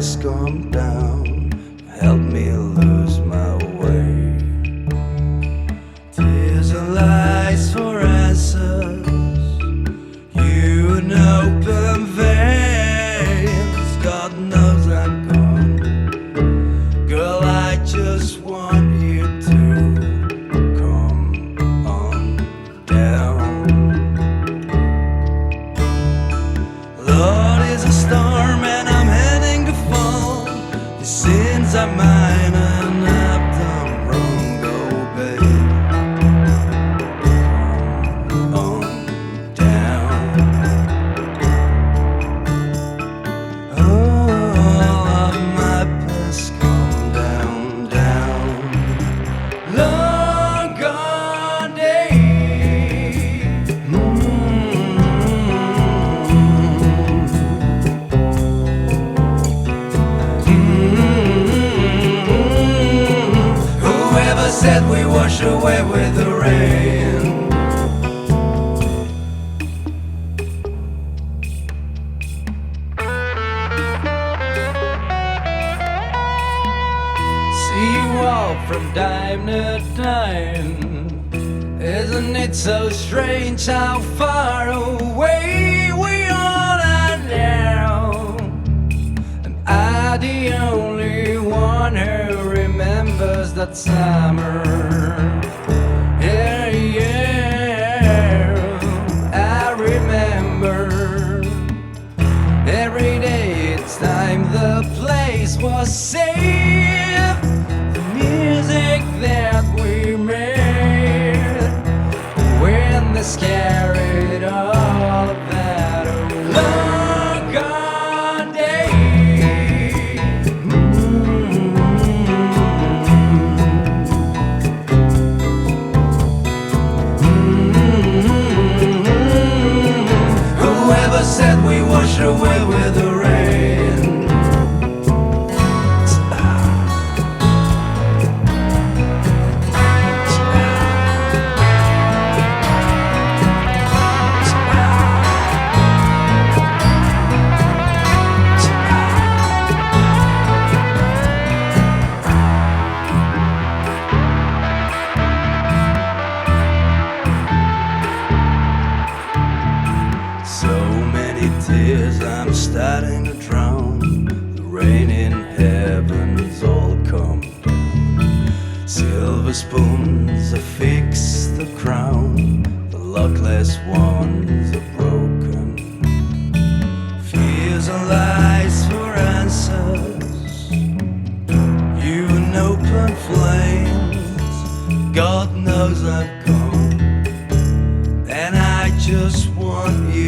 skies come down, help me lose my way. Tears and lies for answers, you an open veins. God knows I'm gone. Girl, I just want you to come on down. Lord is a storm and I'm heading to fall. The sins are mine and I've done wrong, oh babe. Come on down. All of my past come down, down. Long gone day. Whoever said we wash away with the rain? See you walk from time to time. Isn't it so strange how far away we all are now? And I'm the only one who remembers that summer. Yeah, yeah, I remember. Every day it's time the place was safe. The music that we made when the carried all of that long gone day. Whoever said we wash away with the rain? So many tears, I'm starting to drown. The rain in heaven's all come down. Silver spoons affix the crown. The luckless ones are broken. Fears and lies for answers, you an open flames. God knows I'm gone, and I just want you